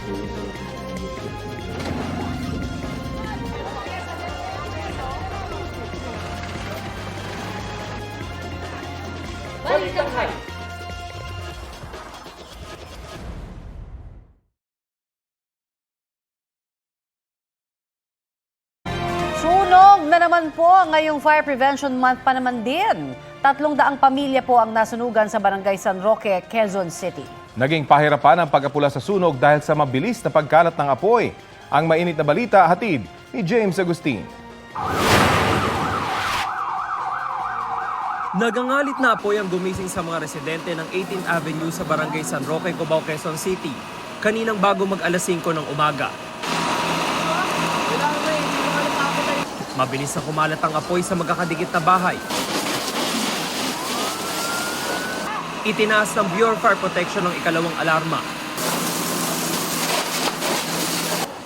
Balikan Sunog na naman po ngayong Fire Prevention Month pa naman din. 300 pamilya po ang nasunugan sa Barangay San Roque, Quezon City. Naging pahirapan ang pag-apula sa sunog dahil sa mabilis na pagkalat ng apoy. Ang mainit na balita hatid ni James Agustin. Nagangalit na apoy ang gumising sa mga residente ng 18th Avenue sa Barangay San Roque, Cubao, Quezon City, kaninang bago mag-alas 5 ng umaga. Mabilis na kumalat ang apoy sa magkakadikit na bahay. Itinaas ng Bureau of Fire Protection ang ikalawang alarma.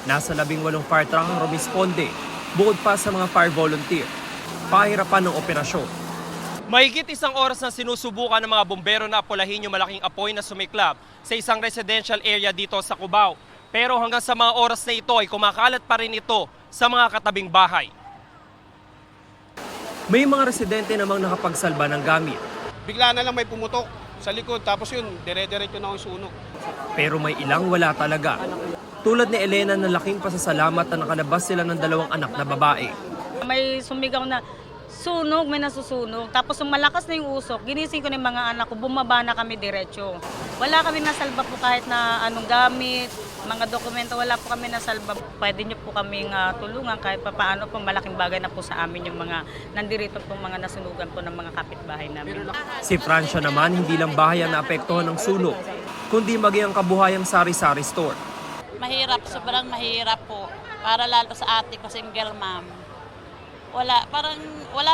Nasa 18 fire truck ang rumisponde, bukod pa sa mga fire volunteer. Pahirapan ng operasyon. Mahigit isang oras na sinusubukan ng mga bombero na apulahin yung malaking apoy na sumiklab sa isang residential area dito sa Cubao. Pero hanggang sa mga oras na ito ay kumakalat pa rin ito sa mga katabing bahay. May mga residente namang nakapagsalba ng gamit. Bigla na lang may pumutok sa likod, tapos yun, dire-diretso na yung sunog. Pero may ilang wala talaga. Tulad ni Elena na laking pasasalamat na nakalabas sila ng 2 anak na babae. May sumigaw na sunog, may nasusunog. Tapos malakas na yung usok, ginising ko ng mga anak ko, bumaba na kami diretso. Wala kami nasalba po kahit na anong gamit, mga dokumento, wala po kami nasalba. Pwede niyo po kaming tulungan kahit paano po, malaking bagay na po sa amin yung mga nandirito po mga nasunugan po ng mga kapitbahay namin. Si Francia naman, hindi lang bahay ang naapektuhan ng sunog, kundi maging ang kabuhayang sari-sari store. Mahirap, sobrang mahirap po. Para lalo sa ate ko, single mom. Wala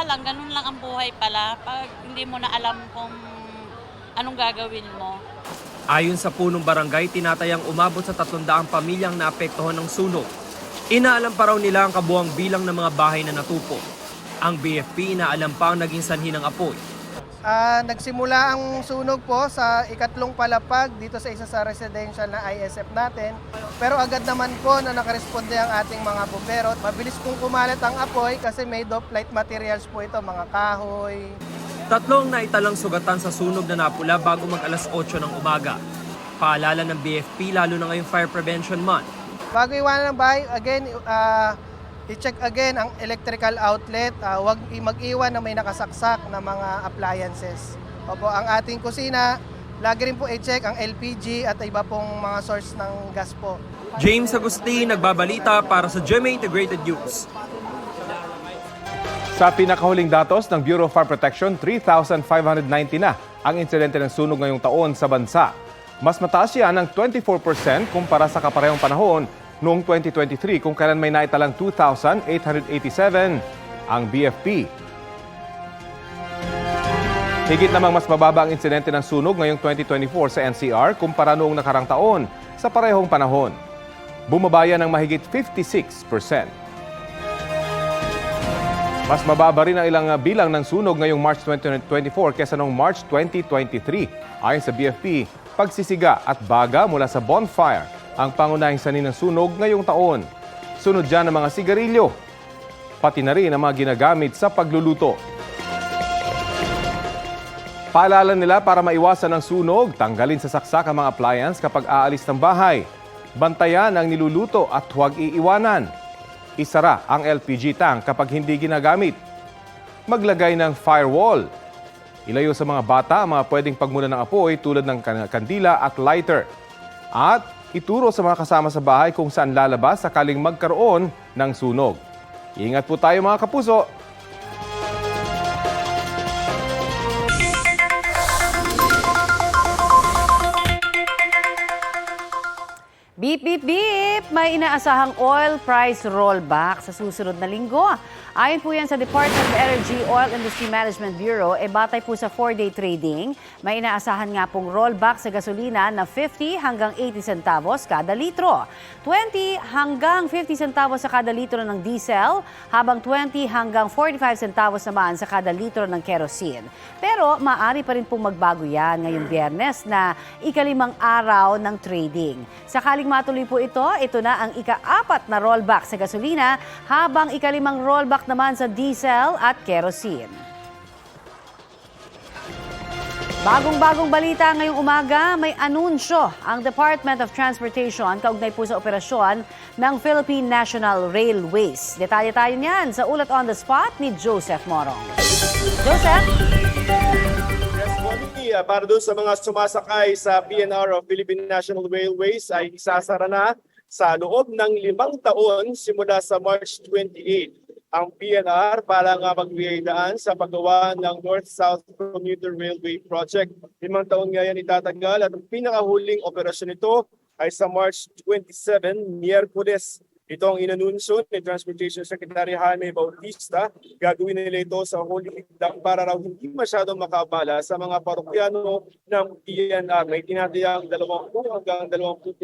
lang, ganun lang ang buhay pala. Pag hindi mo na alam kung anong gagawin mo. Ayon sa punong barangay, tinatayang umabot sa 300 pamilyang naapektuhan ng sunog. Inaalam pa raw nila ang kabuang bilang ng mga bahay na natupo. Ang BFP inaalam pa ang naging sanhi ng apoy. Nagsimula ang sunog po sa ikatlong palapag dito sa isa sa residential na ISF natin. Pero agad naman po na nakaresponde ang ating mga bumbero. Mabilis pong kumalat ang apoy kasi made of light materials po ito, mga kahoy. 3 naitalang sugatan sa sunog na napula bago mag-alas 8 ng umaga. Paalala ng BFP lalo na ngayong Fire Prevention Month. Bago iwanan ng bahay, again, i-check again ang electrical outlet. Huwag mag-iwan na may nakasaksak na mga appliances. Opo, ang ating kusina, lagi rin po i-check ang LPG at iba pong mga source ng gas po. James Agustin, nagbabalita para sa GMA Integrated News. Sa pinakahuling datos ng Bureau of Fire Protection, 3,590 na ang insidente ng sunog ngayong taon sa bansa. Mas mataas yan ng 24% kumpara sa kaparehong panahon noong 2023 kung kailan may naitalang 2,887 ang BFP. Higit namang mas mababa ang insidente ng sunog ngayong 2024 sa NCR kumpara noong nakarang taon sa parehong panahon. Bumaba yan ng mahigit 56%. Mas mababa rin ang ilang bilang ng sunog ngayong March 2024 kesa noong March 2023. Ayon sa BFP, pagsisiga at baga mula sa bonfire ang pangunahing sanhi ng sunog ngayong taon. Sunod dyan ang mga sigarilyo, pati na rin ang mga ginagamit sa pagluluto. Paalala nila para maiwasan ang sunog, tanggalin sa saksak ang mga appliance kapag aalis ng bahay. Bantayan ang niluluto at huwag iiwanan. Isara ang LPG tank kapag hindi ginagamit. Maglagay ng firewall. Ilayo sa mga bata ang mga pwedeng pagmula ng apoy tulad ng kandila at lighter. At ituro sa mga kasama sa bahay kung saan lalabas sakaling magkaroon ng sunog. Ingat po tayo mga kapuso. Beep, beep, beep! May inaasahang oil price rollback sa susunod na linggo. Ayon po yan sa Department of Energy Oil Industry Management Bureau, batay po sa 4-day trading, may inaasahan nga pong rollback sa gasolina na 50 hanggang 80 centavos kada litro. 20 hanggang 50 centavos sa kada litro ng diesel, habang 20 hanggang 45 centavos naman sa kada litro ng kerosene. Pero maaari pa rin pong magbago yan ngayong Biyernes na ikalimang araw ng trading. Sakaling matuloy po ito na ang ika-4 na rollback sa gasolina, habang ikalimang rollback naman sa diesel at kerosene. Bagong-bagong balita ngayong umaga, may anunsyo ang Department of Transportation kaugnay po sa operasyon ng Philippine National Railways. Detalye tayo niyan sa ulat on the spot ni Joseph Morong. Joseph? Yes, Bonnie, para doon sa mga sumasakay sa PNR o Philippine National Railways ay isasara na sa loob ng 5 taon simula sa March 28 ang PNR para nga magbigay-daan sa paggawa ng North-South Commuter Railway Project. 5 taon nga yan itatagal at ang pinakahuling operasyon nito ay sa March 27, Miyerkules. Ito ang inanunsyo ni Transportation Secretary Jaime Bautista. Gagawin nila ito sa Holy Week para raw hindi masyadong makabala sa mga parokyano ng PNR. May tinatayang 20 hanggang 25,000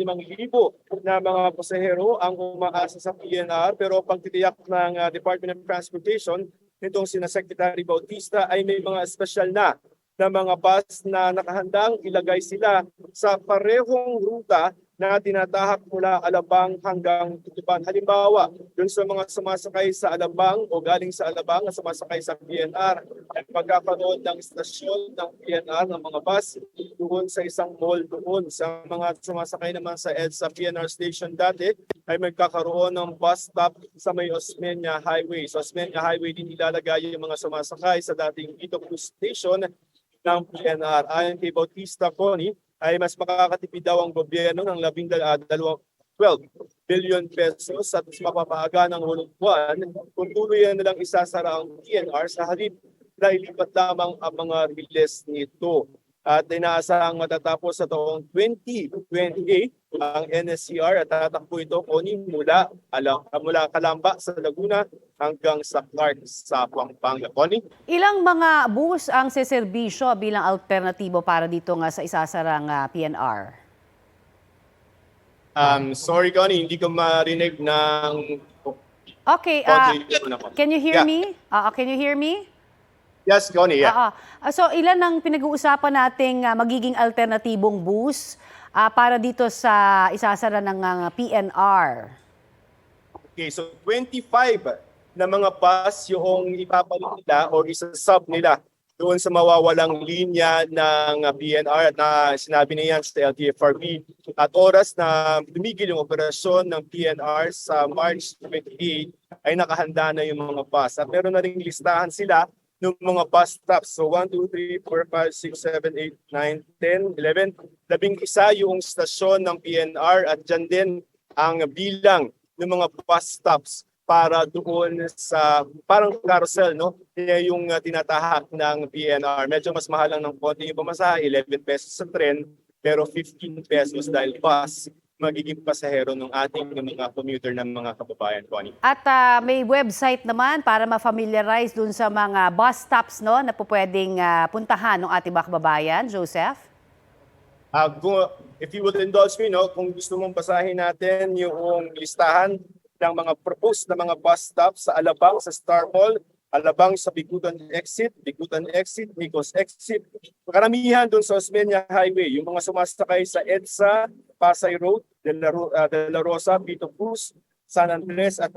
na mga pasahero ang umaasa sa PNR. Pero pagtitiyak ng Department of Transportation, nitong sina Secretary Bautista ay may mga espesyal na mga bus na nakahandang ilagay sila sa parehong ruta na tinatahak mula Alabang hanggang Tutuban. Halimbawa, dun sa mga sumasakay sa Alabang o galing sa Alabang na sumasakay sa PNR, ay pagkakaroon ng istasyon ng PNR ng mga bus doon sa isang mall doon. Sa mga sumasakay naman sa EDSA PNR station dati, ay magkakaroon ng bus stop sa may Osmeña Highway. Sa Osmeña Highway din ilalagay yung mga sumasakay sa dating Itoku station ng PNR. Ayon kay Bautista Connie, ay mas makakatipid daw ang gobyerno ng 12 billion pesos at mas mapapaaga ng 8 buwan kung tuluyan nilang isasara ang PNR sa halip na ilipat lamang ang mga riles nito. At inaasahang matatapos sa taong 2028 ang NSCR at tatakbo ito mula Calamba sa Laguna hanggang sa Clark sa Pampanga. Connie? Ilang mga bus ang seserbisyo bilang alternatibo para dito nga sa isasarang PNR? Sorry Connie, hindi ko marinig ng... Okay, can you hear me? Can you hear me? Yes, Connie, yeah. So ilan ang pinag-uusapan nating magiging alternatibong bus para dito sa isasara ng PNR? Okay, so 25 na mga bus yung ipapalit nila o isa-sub nila doon sa mawawalang linya ng PNR at na sinabi niyan sa LTFRB. At oras na tumigil yung operasyon ng PNR sa March 28 ay nakahanda na yung mga bus. At meron na ring listahan sila ng mga bus stops. So 1, 2, 3, 4, 5, 6, 7, 8, 9, 10, 11. 11 yung stasyon ng PNR at dyan din ang bilang ng mga bus stops para doon sa parang carousel, no? Yung tinatahak ng PNR. Medyo mas mahal lang ng konti yung pamasahe, 11 pesos sa tren, pero 15 pesos dahil bus magiging pasahero ng ating mga commuter ng mga kababayan, Connie. At may website naman para ma-familiarize dun sa mga bus stops, no, na po pwedeng puntahan ng ating mga kababayan, Joseph? If you would indulge me, no, kung gusto mong basahin natin yung listahan ng mga proposed na mga bus stops sa Alabang, sa Star Mall, Alabang sa Bigutan Exit, Micos Exit. Karamihan doon sa Osmeña Highway, yung mga sumasakay sa EDSA, Pasay Road, De La Rosa, Pito Cruz, San Andres at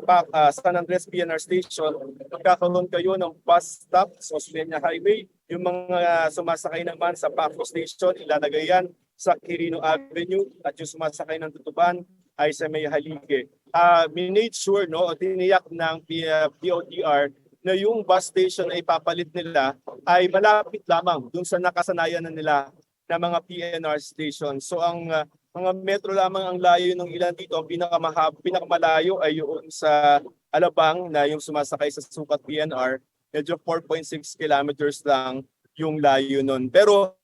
San Andres PNR Station. Magkakaroon kayo ng bus stop sa Osmeña Highway. Yung mga sumasakay naman sa Paco Station, ilalagay yan sa Quirino Avenue at yung sumasakay ng Tutuban ay sa May Halige. Minade sure, no, o tiniyak ng POTR na yung bus station na ipapalit nila ay malapit lamang dun sa nakasanayan na nila na mga PNR station. So ang mga metro lamang ang layo ng ilan dito. Ang pinakamalayo ay yung sa Alabang na yung sumasakay sa Sukat PNR. Medyo 4.6 kilometers lang yung layo nun. Pero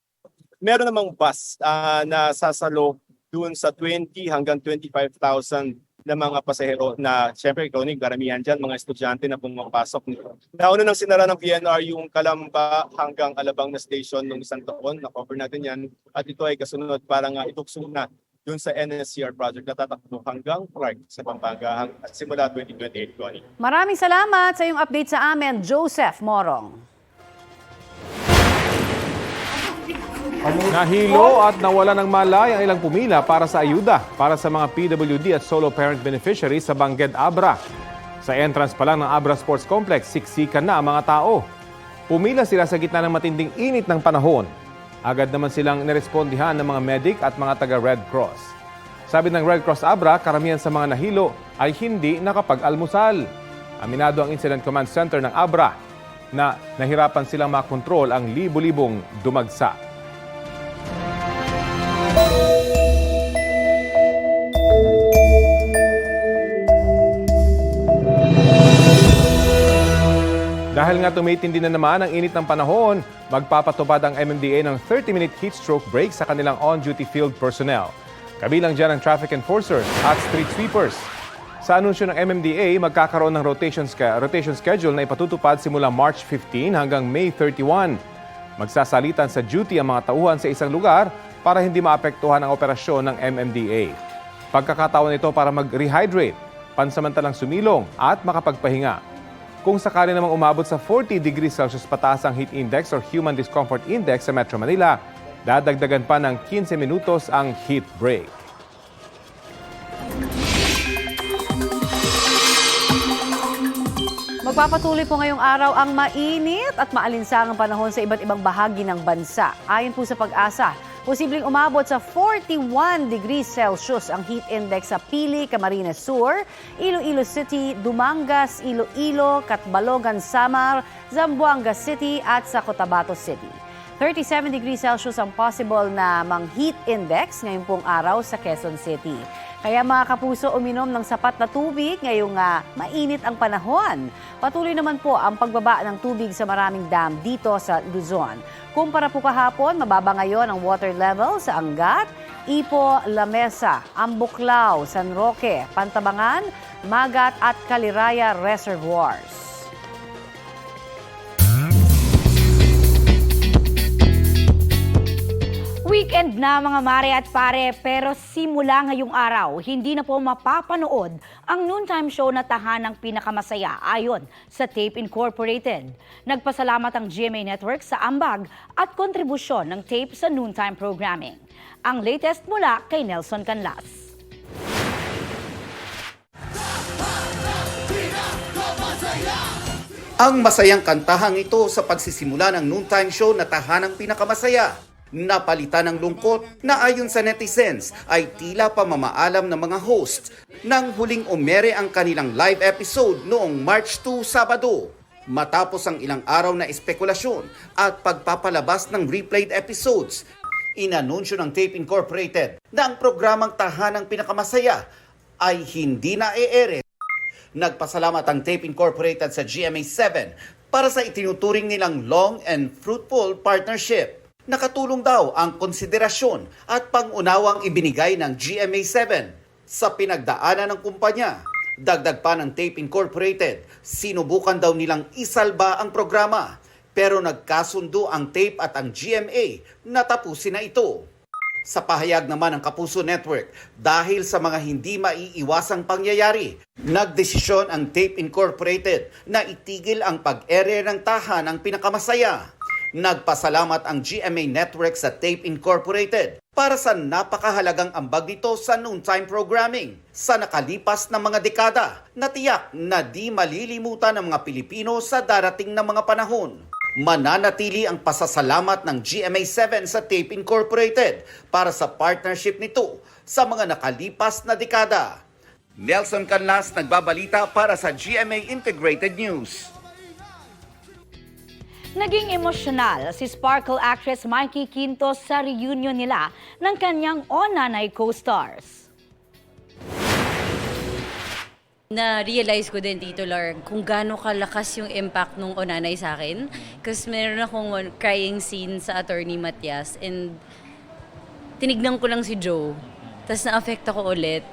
meron namang bus na sasalo doon sa 20 hanggang 25,000 ng mga pasahero na siyempre ikaw ni karamihan dyan, mga estudyante na pumapasok. Nauna nang sinara ng PNR yung Calamba hanggang Alabang na station noong isang taon. Na-cover natin yan. At ito ay kasunod para nga itukso na dun sa NSCR project na tatakbo hanggang Clark sa Pampanga at simula 2028, Connie. Maraming salamat sa iyong update sa amin, Joseph Morong. Nahilo at nawala ng malay ang ilang pumila para sa ayuda para sa mga PWD at solo parent beneficiaries sa Bangged Abra. Sa entrance pa lang ng Abra Sports Complex, siksikan na ang mga tao. Pumila sila sa gitna ng matinding init ng panahon. Agad naman silang nirespondihan ng mga medic at mga taga Red Cross. Sabi ng Red Cross Abra, karamihan sa mga nahilo ay hindi nakapag-almusal. Aminado ang Incident Command Center ng Abra na nahirapan silang makontrol ang libo-libong dumagsa. Dahil nga tumitindi na naman ang init ng panahon, magpapatupad ang MMDA ng 30-minute heat stroke break sa kanilang on-duty field personnel. Kabilang dyan ang traffic enforcers at street sweepers. Sa anunsyo ng MMDA, magkakaroon ng rotation schedule na ipatutupad simula March 15 hanggang May 31. Magsasalitan sa duty ang mga tauhan sa isang lugar para hindi maapektuhan ang operasyon ng MMDA. Pagkakataon ito para mag-rehydrate, pansamantalang sumilong at makapagpahinga. Kung sakali namang umabot sa 40 degrees Celsius pataas ang heat index or human discomfort index sa Metro Manila, dadagdagan pa ng 15 minutos ang heat break. Magpapatuloy po ngayong araw ang mainit at maalinsangang panahon sa iba't ibang bahagi ng bansa. Ayon po sa Pag-asa, posibleng umabot sa 41 degrees Celsius ang heat index sa Pili, Camarines Sur, Iloilo City, Dumangas, Iloilo, Catbalogan, Samar, Zamboanga City at sa Cotabato City. 37 degrees Celsius ang possible na heat index ngayong pong araw sa Quezon City. Kaya mga kapuso, uminom ng sapat na tubig ngayong mainit ang panahon. Patuloy naman po ang pagbaba ng tubig sa maraming dam dito sa Luzon. Kumpara po kahapon, mababa ngayon ang water level sa Angat, Ipo, Lamesa, Ambuklao, San Roque, Pantabangan, Magat at Caliraya Reservoirs. Weekend na mga mare at pare, pero simula ngayong araw, hindi na po mapapanood ang noontime show na tahanang pinakamasaya ayon sa Tape Incorporated. Nagpasalamat ang GMA Network sa ambag at kontribusyon ng Tape sa noontime programming. Ang latest mula kay Nelson Canlas. Ang masayang kantahang ito sa pagsisimula ng noontime show na tahanang pinakamasaya. Napalitan ng lungkot na ayon sa netizens ay tila pamamaalam ng mga host nang huling umere ang kanilang live episode noong March 2, Sabado. Matapos ang ilang araw na espekulasyon at pagpapalabas ng replayed episodes, inanunsyo ng Tape Incorporated na ang programang tahanang pinakamasaya ay hindi na e-ere. Nagpasalamat ang Tape Incorporated sa GMA7 para sa itinuturing nilang long and fruitful partnership. Nakatulong daw ang konsiderasyon at pangunawang ibinigay ng GMA7 sa pinagdaanan ng kumpanya. Dagdag pa ng Tape Incorporated, sinubukan daw nilang isalba ang programa pero nagkasundo ang Tape at ang GMA na tapusin na ito. Sa pahayag naman ng Kapuso Network, dahil sa mga hindi maiiwasang pangyayari, nagdesisyon ang Tape Incorporated na itigil ang pag-ere ng tahanang pinakamasaya. Nagpasalamat ang GMA Network sa Tape Incorporated para sa napakahalagang ambag nito sa noontime programming sa nakalipas na mga dekada na tiyak na di malilimutan ng mga Pilipino sa darating na mga panahon. Mananatili ang pasasalamat ng GMA7 sa Tape Incorporated para sa partnership nito sa mga nakalipas na dekada. Nelson Canlas nagbabalita para sa GMA Integrated News. Naging emosyonal si Sparkle actress Mikey Quintos sa reunion nila ng kanyang Onanay co-stars. Na-realize ko din, Tito Lar, kung gaano kalakas yung impact nung Onanay sa akin. Kasi meron akong crying scene sa Attorney Matias and tinignan ko lang si Joe. Tapos na-affect ako ulit.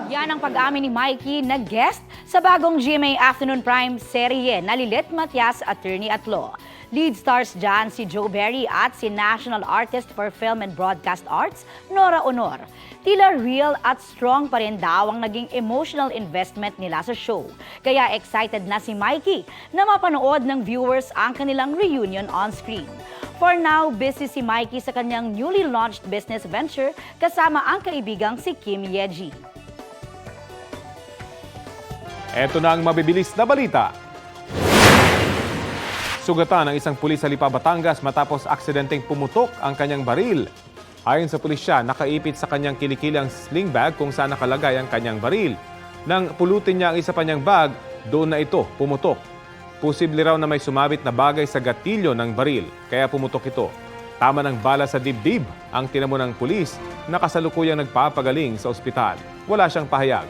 Yan ang pag-amin ni Mikey na guest sa bagong GMA Afternoon Prime serye na Lilit Matias, Attorney at Law. Lead stars dyan si Joe Berry at si National Artist for Film and Broadcast Arts, Nora Honor. Tila real at strong pa rin daw ang naging emotional investment nila sa show. Kaya excited na si Mikey na mapanood ng viewers ang kanilang reunion on screen. For now, busy si Mikey sa kanyang newly launched business venture kasama ang kaibigang si Kim Yeji. Eto na ang mabibilis na balita. Sugatan ng isang pulis sa Lipa, Batangas matapos aksidenteng pumutok ang kanyang baril. Ayon sa pulisya, nakaipit sa kanyang kilikili ang sling bag kung saan nakalagay ang kanyang baril. Nang pulutin niya ang isa pa niyang bag, doon na ito pumutok. Posible raw na may sumabit na bagay sa gatilyo ng baril, kaya pumutok ito. Tama ng bala sa dibdib ang tinamo ng pulis na kasalukuyang nagpapagaling sa ospital. Wala siyang pahayag.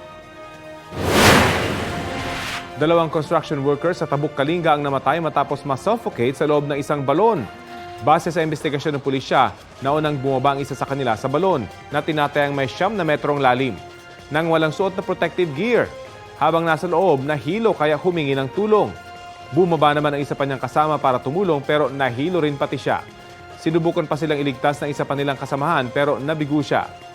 2 construction workers sa Tabuk, Kalinga ang namatay matapos masuffocate sa loob ng isang balon. Base sa investigasyon ng pulisya, naunang bumaba ang isa sa kanila sa balon na tinatayang may 9 metrong lalim. Nang walang suot na protective gear, habang nasa loob, nahilo kaya humingi ng tulong. Bumaba naman ang isa pa niyang kasama para tumulong pero nahilo rin pati siya. Sinubukan pa silang iligtas ng isa pa nilang kasamahan pero nabigo siya.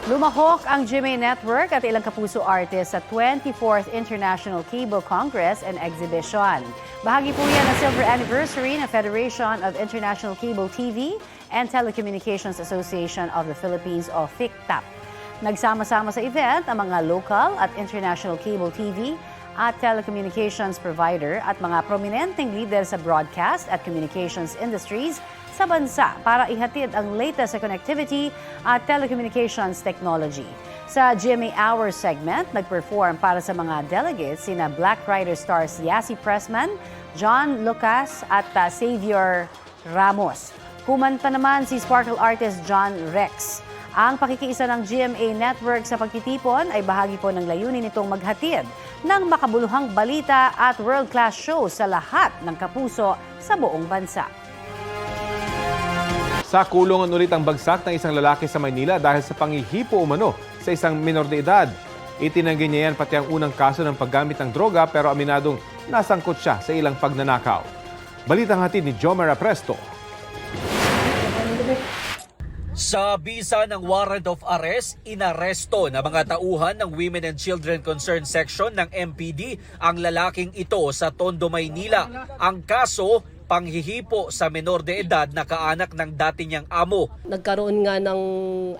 Lumahok ang GMA Network at ilang kapuso artists sa 24th International Cable Congress and Exhibition. Bahagi po yan ng silver anniversary ng Federation of International Cable TV and Telecommunications Association of the Philippines o FICTAP. Nagsama-sama sa event ang mga local at international cable TV at telecommunications provider at mga prominenteng leader sa broadcast at communications industries sa bansa para ihatid ang latest sa connectivity at telecommunications technology. Sa GMA Hour segment, nag-perform para sa mga delegates sina Black Rider stars Yasi Pressman, John Lucas at Xavier Ramos. Kumanta naman si Sparkle artist John Rex. Ang pakikiisa ng GMA Network sa pagtitipon ay bahagi po ng layunin nitong maghatid ng makabuluhang balita at world-class shows sa lahat ng kapuso sa buong bansa. Sa kulungan ulit ang bagsak ng isang lalaki sa Maynila dahil sa panghihipo umano sa isang minor de edad. Itinanggi niya yan pati ang unang kaso ng paggamit ng droga pero aminadong nasangkot siya sa ilang pagnanakaw. Balitang hatid ni Jomer Apresto. Sa bisa ng warrant of arrest, inaresto na mga tauhan ng Women and Children Concerned Section ng MPD ang lalaking ito sa Tondo, Maynila. Ang kaso, panghihipo sa menor de edad na kaanak ng dati niyang amo. Nagkaroon nga ng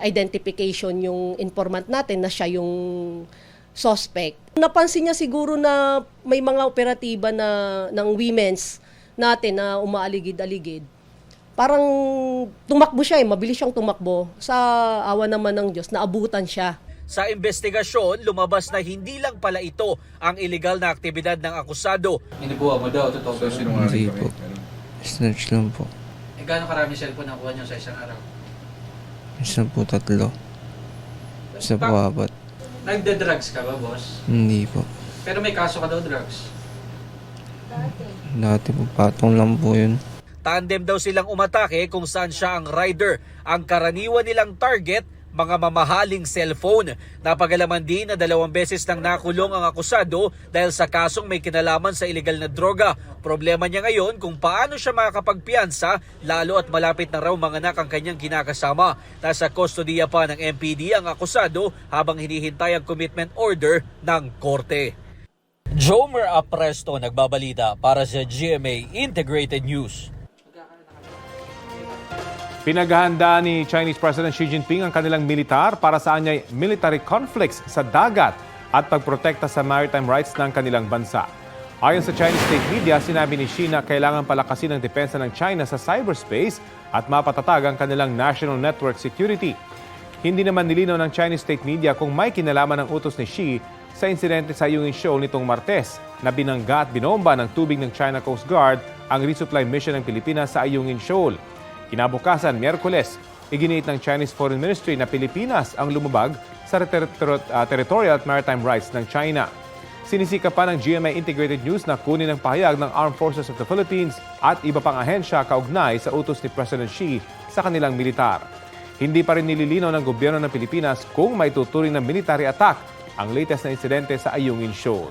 identification yung informant natin na siya yung suspect. Napansin niya siguro na may mga operatiba ng women's natin na umaaligid-aligid. Parang tumakbo siya mabilis siyang tumakbo. Sa awa naman ng Diyos, naabutan siya. Sa investigasyon, lumabas na hindi lang pala ito ang illegal na aktibidad ng akusado. Inibuha mo daw, totoo ba? Hindi po. Snatch lang po. Eh, gaano karami cellphone ang kuha niyo sa isang araw? Isa po 3. Isa po 4. Nagde-drugs ka ba, boss? Hindi po. Pero may kaso ka daw drugs? Dati po patong lang po yun. Tandem daw silang umatake kung saan siya ang rider. Ang karaniwan nilang target, mga mamahaling cellphone. Napagalaman din na 2 beses nang nakulong ang akusado dahil sa kasong may kinalaman sa illegal na droga. Problema niya ngayon kung paano siya makakapagpiyansa, lalo at malapit na raw manganak ang kanyang kinakasama. Nasa kustodiya pa ng MPD ang akusado habang hinihintay ang commitment order ng korte. Jomer Apresto nagbabalita para sa GMA Integrated News. Pinaghahandaan ni Chinese President Xi Jinping ang kanilang militar para sa anyay military conflicts sa dagat at pagprotekta sa maritime rights ng kanilang bansa. Ayon sa Chinese state media, sinabi ni Xi na kailangan palakasin ang depensa ng China sa cyberspace at mapatatag ang kanilang national network security. Hindi naman nilinaw ng Chinese state media kung may kinalaman ng utos ni Xi sa insidente sa Ayungin Shoal nitong Martes na binangga at binomba ng tubig ng China Coast Guard ang resupply mission ng Pilipinas sa Ayungin Shoal. Kinabukasan, Miyerkules, iginiit ng Chinese Foreign Ministry na Pilipinas ang lumabag sa territorial at maritime rights ng China. Sinisika pa ng GMA Integrated News na kunin ang pahayag ng Armed Forces of the Philippines at iba pang ahensya kaugnay sa utos ni President Xi sa kanilang militar. Hindi pa rin nililinaw ng gobyerno ng Pilipinas kung may tuturing ng military attack ang latest na insidente sa Ayungin Shoal.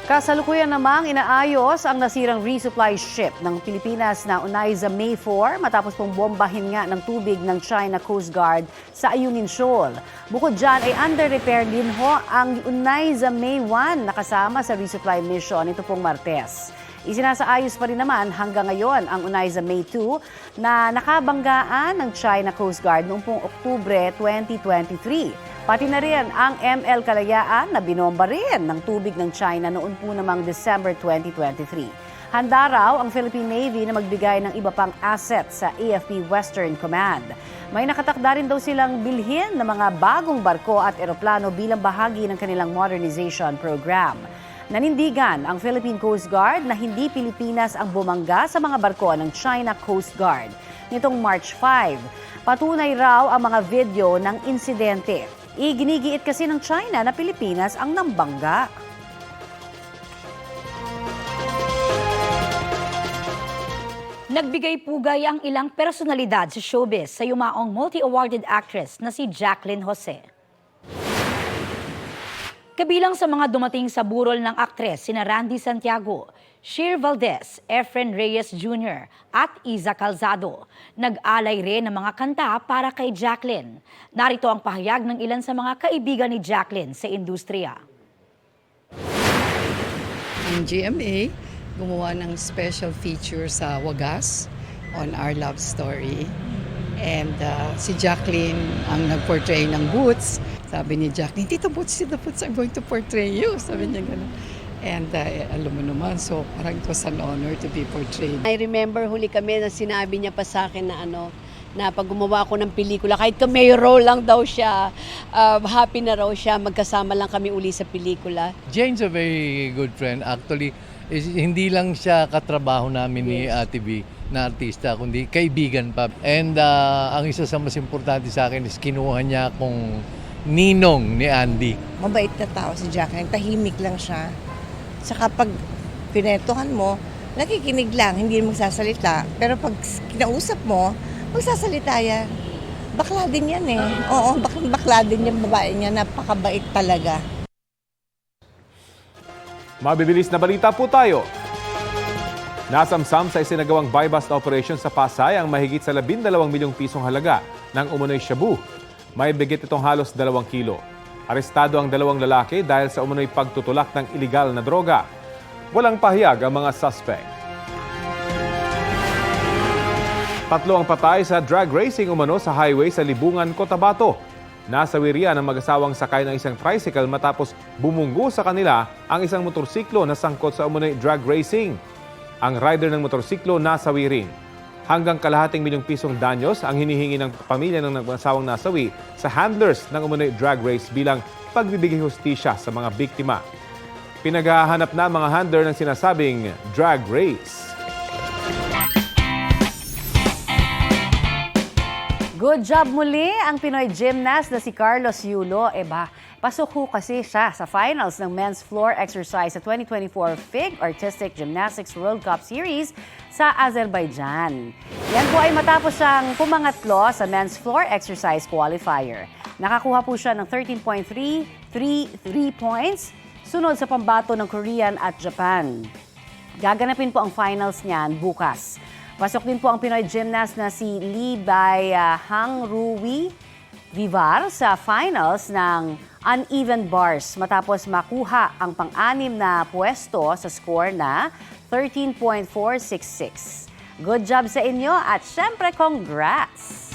Kasalukuyan namang inaayos ang nasirang resupply ship ng Pilipinas na Unaiza May 4 matapos pong bombahin nga ng tubig ng China Coast Guard sa Ayungin Shoal. Bukod dyan ay under repair din ho ang Unaiza May 1 na kasama sa resupply mission ito pong Martes. Isinasaayos pa rin naman hanggang ngayon ang Unaiza May 2 na nakabanggaan ng China Coast Guard noong pong Oktubre 2023. Pati na rin ang ML Kalayaan na binomba rin ng tubig ng China noon po namang December 2023. Handa raw ang Philippine Navy na magbigay ng iba pang asset sa AFP Western Command. May nakatakda rin daw silang bilhin ng mga bagong barko at eroplano bilang bahagi ng kanilang modernization program. Nanindigan ang Philippine Coast Guard na hindi Pilipinas ang bumangga sa mga barko ng China Coast Guard. Nitong March 5, patunay raw ang mga video ng insidente. Iginigiit kasi ng China na Pilipinas ang nambangga. Nagbigay pugay ang ilang personalidad sa showbiz sa yumaong multi-awarded actress na si Jacqueline Jose. Kabilang sa mga dumating sa burol ng aktres sina Randy Santiago, Sheer Valdez, Efren Reyes Jr. at Iza Calzado. Nag-alay rin ng mga kanta para kay Jacqueline. Narito ang pahayag ng ilan sa mga kaibigan ni Jacqueline sa industriya. Ang GMA gumawa ng special feature sa Wagas on our love story. And si Jacqueline ang nag-portray ng Boots. Sabi ni Jacqueline, Tita Boots, Tita Boots, I'm going to portray you. Sabi niya gano'n. And alam mo naman, so parang it was an honor to be portrayed. I remember huli kami na sinabi niya pa sa akin na pag gumawa ako ng pelikula, kahit cameo role lang daw siya, happy na raw siya, magkasama lang kami uli sa pelikula. Jane's a very good friend. Actually, hindi lang siya katrabaho namin ni Ate B na artista, kundi kaibigan pa. And ang isa sa mas importante sa akin is kinuha niya akong ninong ni Andy. Mabait na tao si Jacqueline, tahimik lang siya. Saka pag pinetuhan mo, nakikinig lang, hindi magsasalita. Pero pag kinausap mo, magsasalita yan. Bakla din yan eh. Oo, bakla din yung babae niya, napakabait talaga. Mabibilis na balita po tayo. Nasamsam sa isinagawang buy-bust operation sa Pasay ang mahigit sa 12 milyong pisong halaga ng umunoy shabu. May bigit itong halos 2 kilo. Arestado ang 2 lalaki dahil sa umunoy pagtutulak ng iligal na droga. Walang pahayag ang mga suspect. 3 ang patay sa drag racing umano sa highway sa Libungan, Cotabato. Nasawi riyan ang mag-asawang sakay ng isang tricycle matapos bumunggo sa kanila ang isang motorsiklo na sangkot sa umunoy drag racing. Ang rider ng motorsiklo nasawi rin. Hanggang kalahating milyong pisong danyos ang hinihingi ng pamilya ng mag-asawang nasawi sa handlers ng umunoy drag race bilang pagbibigay hustisya sa mga biktima. Pinaghahanap na mga handler ng sinasabing drag race. Good job muli ang Pinoy gymnast na si Carlos Yulo. Pasok ho kasi siya sa finals ng men's floor exercise sa 2024 FIG Artistic Gymnastics World Cup Series sa Azerbaijan. Yan po ay matapos siyang pumangatlo sa men's floor exercise qualifier. Nakakuha po siya ng 13.333 points, sunod sa pambato ng Korean at Japan. Gaganapin po ang finals niyan bukas. Pasok din po ang Pinoy gymnast na si Lee Bai Hangrui Vivar sa finals ng uneven bars matapos makuha ang pang-anim na pwesto sa score na 13.466. Good job sa inyo at syempre congrats!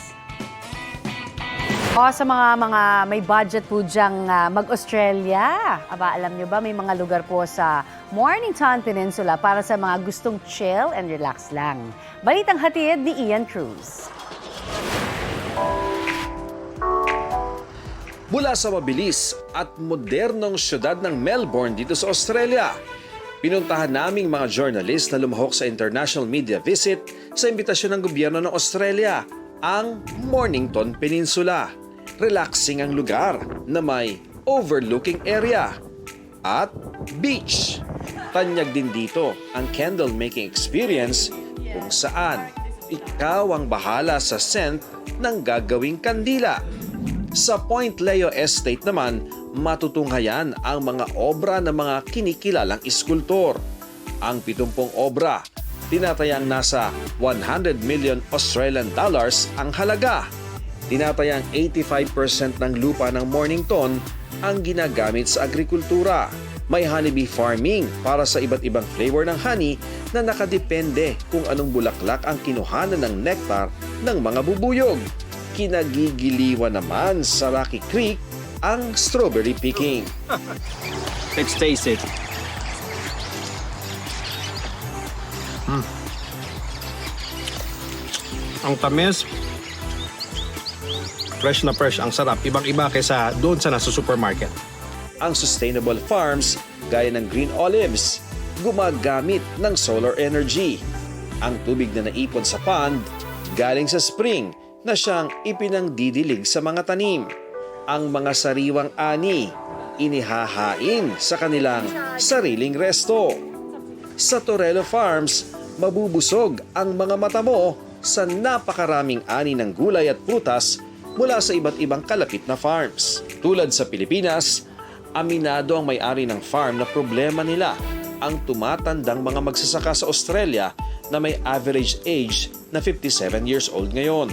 Sa mga may budget po diyang mag-Australia. Alam nyo ba, may mga lugar po sa Mornington Peninsula para sa mga gustong chill and relax lang. Balitang hatid ni Ian Cruz. Mula sa mabilis at modernong syudad ng Melbourne dito sa Australia, pinuntahan naming mga journalist na lumahok sa international media visit sa imbitasyon ng gobyerno ng Australia, ang Mornington Peninsula. Relaxing ang lugar na may overlooking area at beach. Tanyag din dito ang candle making experience kung saan ikaw ang bahala sa scent ng gagawing kandila. Sa Point Leo Estate naman, matutunghayan ang mga obra ng mga kinikilalang iskultor. Ang 70 obra, tinatayang nasa 100 million Australian dollars ang halaga. Tinatayang 85% ng lupa ng Mornington ang ginagamit sa agrikultura. May honeybee farming para sa iba't ibang flavor ng honey na nakadepende kung anong bulaklak ang kinuhanan ng nectar ng mga bubuyog. Kinagigiliwan naman sa Rocky Creek ang strawberry picking. Let's taste it. Ang tamis. Fresh na fresh. Ang sarap. Ibang-iba kaysa doon sa nasa supermarket. Ang sustainable farms, gaya ng green olives, gumagamit ng solar energy. Ang tubig na naipon sa pond, galing sa spring na siyang ipinangdidilig sa mga tanim. Ang mga sariwang ani, inihahain sa kanilang sariling resto. Sa Torello Farms, mabubusog ang mga mata mo sa napakaraming ani ng gulay at prutas mula sa iba't ibang kalapit na farms. Tulad sa Pilipinas, aminado ang may-ari ng farm na problema nila ang tumatandang mga magsasaka sa Australia na may average age na 57 years old ngayon.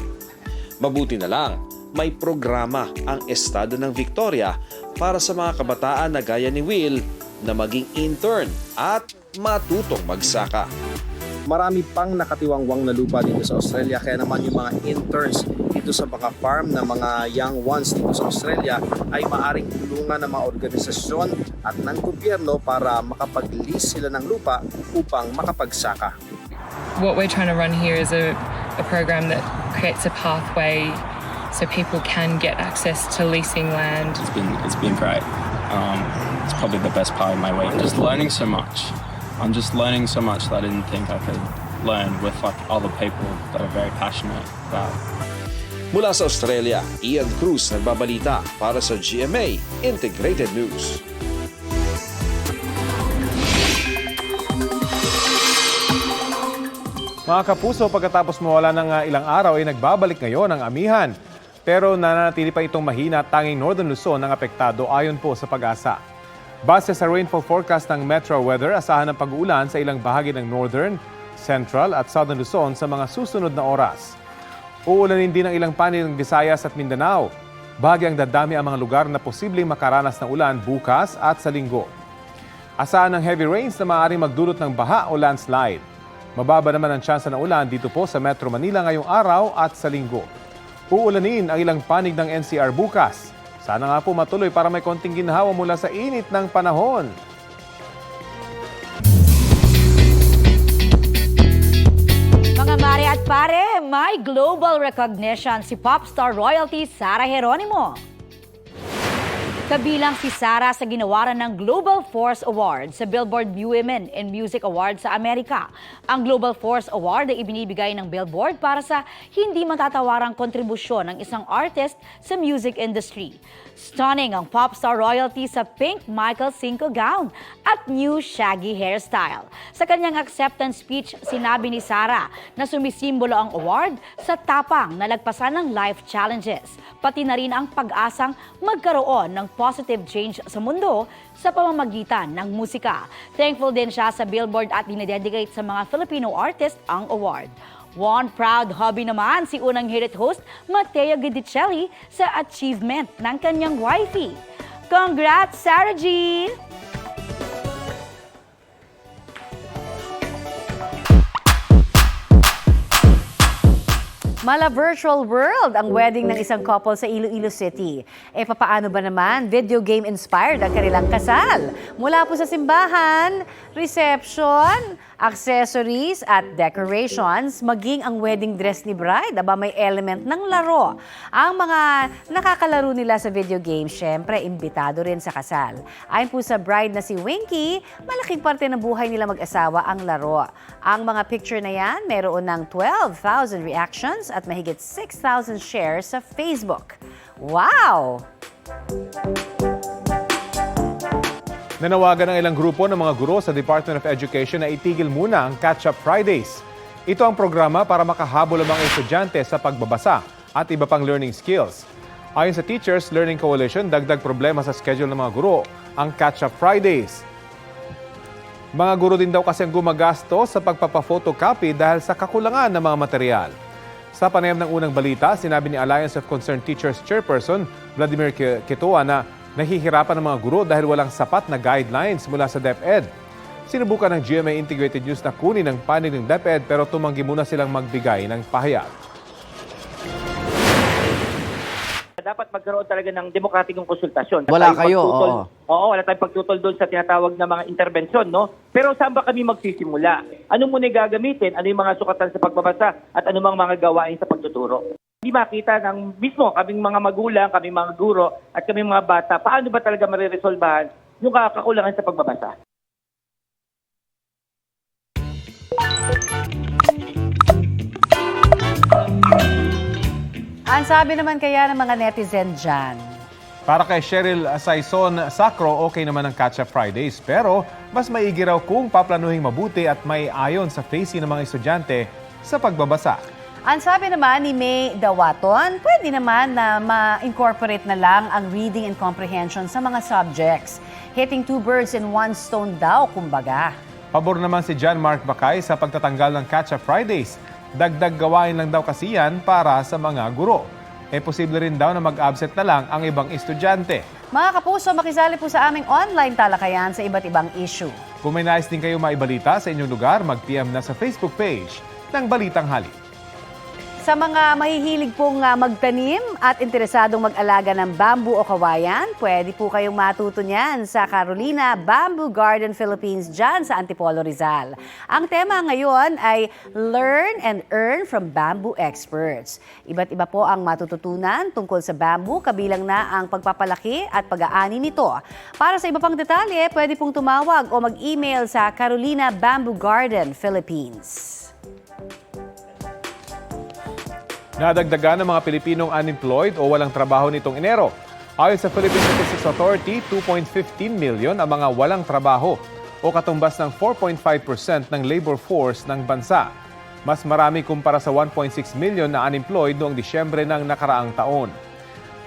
Mabuti na lang, may programa ang estado ng Victoria para sa mga kabataan na gaya ni Will na maging intern at matutong magsaka. Marami pang nakatiwangwang na lupa dito sa Australia, kaya naman yung mga interns dito sa mga farm na mga young ones dito sa Australia ay maaring tulungan ng mga organisasyon at ng gobyerno para makapag-lease sila ng lupa upang makapagsaka. What we're trying to run here is a program that creates a pathway so people can get access to leasing land. It's been great. It's probably the best part of my week. Just learning so much. I'm just learning so much that I didn't think I could learn with other people that are very passionate about. Mula sa Australia, Ian Cruz nagbabalita para sa GMA Integrated News. Mga kapuso, pagkatapos mawala ng ilang araw ay nagbabalik ngayon ang amihan. Pero nananatili pa itong mahina at tanging Northern Luzon ang apektado ayon po sa Pag-asa. Base sa rainfall forecast ng Metro Weather, asahan ng pag-uulan sa ilang bahagi ng Northern, Central at Southern Luzon sa mga susunod na oras. Uulanin din ang ilang panig ng Visayas at Mindanao. Bahagyang dadami ang mga lugar na posibleng makaranas ng ulan bukas at sa linggo. Asahan ng heavy rains na maaaring magdulot ng baha o landslide. Mababa naman ang tsansa ng ulan dito po sa Metro Manila ngayong araw at sa linggo. Uulanin ang ilang panig ng NCR bukas. Sana nga po matuloy para may konting ginhawa mula sa init ng panahon. Mga mare at pare, may global recognition si popstar royalty Sara Geronimo. Kabilang si Sara sa ginawaran ng Global Force Award sa Billboard Women in Music Awards sa Amerika. Ang Global Force Award ay ibinibigay ng Billboard para sa hindi matatawarang kontribusyon ng isang artist sa music industry. Stunning ang popstar royalty sa pink Michael Cinco gown at new shaggy hairstyle. Sa kanyang acceptance speech, sinabi ni Sara na sumisimbolo ang award sa tapang na lagpasan ng life challenges, pati na rin ang pag-asang magkaroon ng positive change sa mundo sa pamamagitan ng musika. Thankful din siya sa Billboard at dinededicate sa mga Filipino artist ang award. One proud hubby naman si unang hit host Matteo Guidicelli sa achievement ng kanyang wifey. Congrats, Sarah G! Mala virtual world ang wedding ng isang couple sa Iloilo City. Papaano ba naman? Video game inspired ang kanilang kasal. Mula po sa simbahan, reception, accessories at decorations, maging ang wedding dress ni bride, may element ng laro. Ang mga nakakalaro nila sa video game, syempre, imbitado rin sa kasal. Ayon po sa bride na si Winky, malaking parte ng buhay nila mag-asawa ang laro. Ang mga picture na yan, meron ng 12,000 reactions at mahigit 6,000 shares sa Facebook. Wow! Nanawagan ng ilang grupo ng mga guro sa Department of Education na itigil muna ang Catch-up Fridays. Ito ang programa para makahabol ang mga estudyante sa pagbabasa at iba pang learning skills. Ayon sa Teachers Learning Coalition, dagdag problema sa schedule ng mga guro ang Catch-up Fridays. Mga guro din daw kasi ang gumagastos sa pagpapa-photocopy dahil sa kakulangan ng mga material. Sa panayam ng unang balita, sinabi ni Alliance of Concerned Teachers Chairperson Vladimir Ketua na nahihirapan ng mga guro dahil walang sapat na guidelines mula sa DepEd. Sinubukan ng GMA Integrated News na kunin ang panig ng DepEd pero tumanggi muna silang magbigay ng pahayag. Dapat magkaroon talaga ng demokratikong konsultasyon. Wala kayo, Oo, wala tayong pagtutol doon sa tinatawag na mga intervensyon, no? Pero saan ba kami magsisimula? Ano muna gagamitin? Ano yung mga sukatan sa pagbabasa? At ano mga gawain sa pagtuturo? Hindi makita ng mismo kaming mga magulang, kaming mga guro, at kaming mga bata, paano ba talaga mariresolbahan yung kakulangan sa pagbabasa? Ang sabi naman kaya ng mga netizen dyan? Para kay Cheryl Saison Sacro, okay naman ang Catch-up Fridays. Pero mas maigi raw kung paplanuhin mabuti at may ayon sa facing ng mga estudyante sa pagbabasa. Ang sabi naman ni May Dawaton, pwede naman na ma-incorporate na lang ang reading and comprehension sa mga subjects. Hitting two birds in one stone daw, kumbaga. Pabor naman si John Mark Bacay sa pagtatanggal ng Catch-up Fridays. Dagdag gawain lang daw kasi yan para sa mga guro. Posible rin daw na mag-absent na lang ang ibang estudyante. Mga kapuso, makisali po sa aming online talakayan sa iba't ibang issue. Kung may nais din kayo maibalita sa inyong lugar, mag-PM na sa Facebook page ng Balitang Hali. Sa mga mahihilig pong magtanim at interesadong mag-alaga ng bamboo o kawayan, pwede po kayong matuto niyan sa Carolina Bamboo Garden Philippines dyan sa Antipolo, Rizal. Ang tema ngayon ay Learn and Earn from Bamboo Experts. Iba't iba po ang matututunan tungkol sa bamboo, kabilang na ang pagpapalaki at pag-aani nito. Para sa iba pang detalye, pwede pong tumawag o mag-email sa Carolina Bamboo Garden Philippines. Nadagdagan ng mga Pilipinong unemployed o walang trabaho nitong Enero. Ayon sa Philippine Statistics Authority, 2.15 million ang mga walang trabaho o katumbas ng 4.5% ng labor force ng bansa. Mas marami kumpara sa 1.6 million na unemployed noong Disyembre ng nakaraang taon.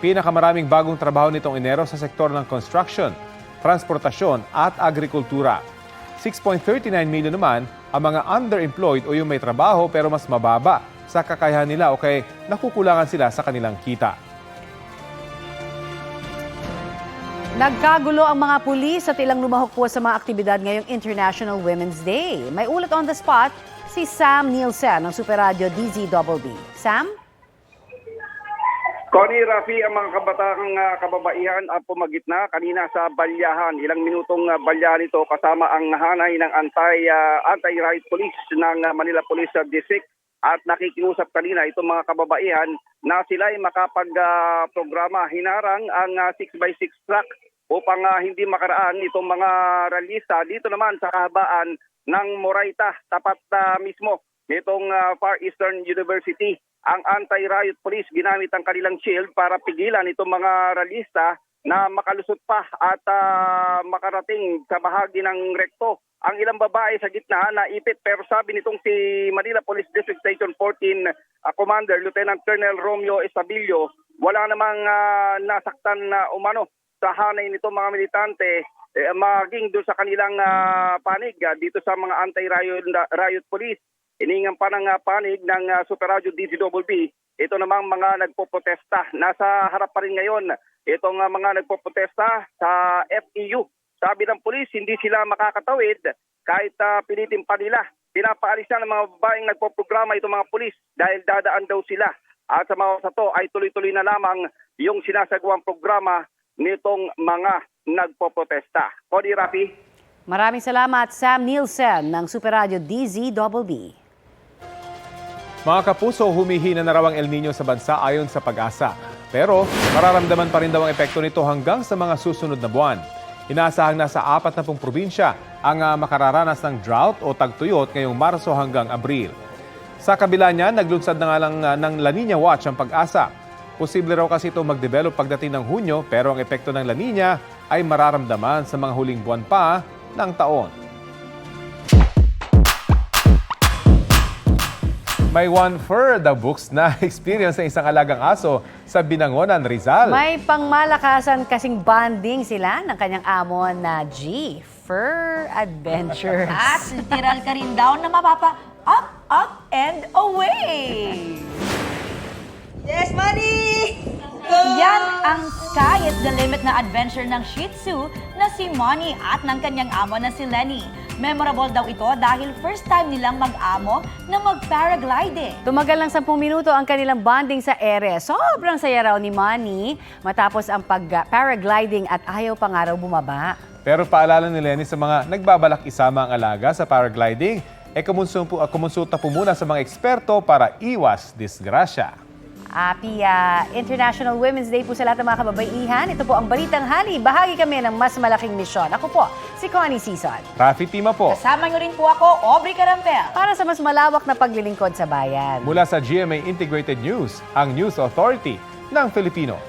Pinakamaraming bagong trabaho nitong Enero sa sektor ng construction, transportasyon at agrikultura. 6.39 million naman ang mga underemployed o yung may trabaho pero mas mababa sa kakayahan nila o kaya nakukulangan sila sa kanilang kita. Nagkagulo ang mga pulis at ilang lumahok po sa mga aktibidad ngayong International Women's Day. May ulat on the spot si Sam Nielsen ng Super Radio DZBB. Sam? Connie, Rafi, ang mga kabataan kababaihan at pumagitna kanina sa balyahan. Ilang minutong balyahan ito kasama ang hanay ng anti-riot police ng Manila Police District. At nakikiusap kanina itong mga kababaihan na sila ay makapag-programa. Hinarang ang 6x6 truck upang hindi makaraan itong mga rallyista dito naman sa kahabaan ng Moraita, tapat mismo nitong Far Eastern University. Ang anti-riot police ginamit ang kanilang shield para pigilan itong mga rallyista na makalusot pa at makarating sa bahagi ng rekto. Ang ilang babae sa gitna na ipit, pero sabi nitong si Manila Police District Station 14 Commander Lieutenant Colonel Romeo Estabilio, wala namang nasaktan na umano sa hanay nitong mga militante maging doon sa kanilang panig dito sa mga anti-riot police. Iningan pa ng panig ng Super Radio DZBB. Ito namang mga nagpoprotesta. Nasa harap pa rin ngayon itong mga nagpoprotesta sa FEU. Sabi ng pulis, hindi sila makakatawid kahit pilitin pa nila. Pinapaalis na ng mga babaeng nagpoprograma itong mga pulis dahil dadaan daw sila. At sa mga sa to ay tuloy-tuloy na lamang yung sinasagawang programa nitong mga nagpoprotesta. Cody, Rafi. Maraming salamat, Sam Nielsen ng Super Radio DZBB. Mga kapuso, humihina na raw ang El Nino sa bansa ayon sa Pag-asa. Pero mararamdaman pa rin daw ang epekto nito hanggang sa mga susunod na buwan. Inaasahang nasa 40 probinsya ang makararanas ng drought o tagtuyot ngayong Marso hanggang Abril. Sa kabila niya, naglunsad na nga lang ng La Nina Watch ang Pag-asa. Posible raw kasi ito mag-develop pagdating ng Hunyo, pero ang epekto ng La Nina ay mararamdaman sa mga huling buwan pa ng taon. May one for the books na experience ng isang alagang aso sa Binangonan, Rizal. May pangmalakasan kasing bonding sila ng kanyang amo na G. Fur Adventures. At literal ka rin daw na mapapa up, and away! Yes, money! Yan ang sky is the limit na adventure ng Shih Tzu na si Money at ng kanyang amo na si Lenny. Memorable daw ito dahil first time nilang mag-amo na mag-paragliding. Tumagal lang 10 minuto ang kanilang bonding sa ere. Sobrang saya raw ni Manny matapos ang pag-paragliding at ayaw pa nga raw bumaba. Pero paalala ni Lenny sa mga nagbabalak isama ang alaga sa paragliding, kumonsulta po muna sa mga eksperto para iwas disgrasya. Happy International Women's Day po sa lahat ng mga kababaihan. Ito po ang Balitang Hali. Bahagi kami ng mas malaking misyon. Ako po, si Connie Sison. Rafi Tima po. Kasama niyo rin po ako, Aubrey Carampel. Para sa mas malawak na paglilingkod sa bayan. Mula sa GMA Integrated News, ang News Authority ng Filipino.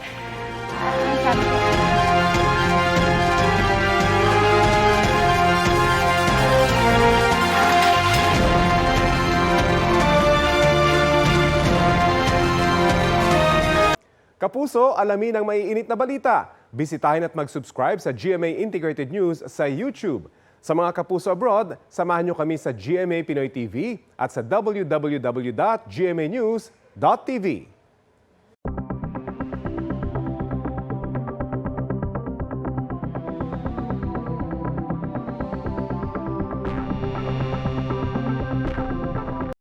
Kapuso, alamin ang maiinit na balita. Bisitahin at mag-subscribe sa GMA Integrated News sa YouTube. Sa mga kapuso abroad, samahan nyo kami sa GMA Pinoy TV at sa www.gmanews.tv.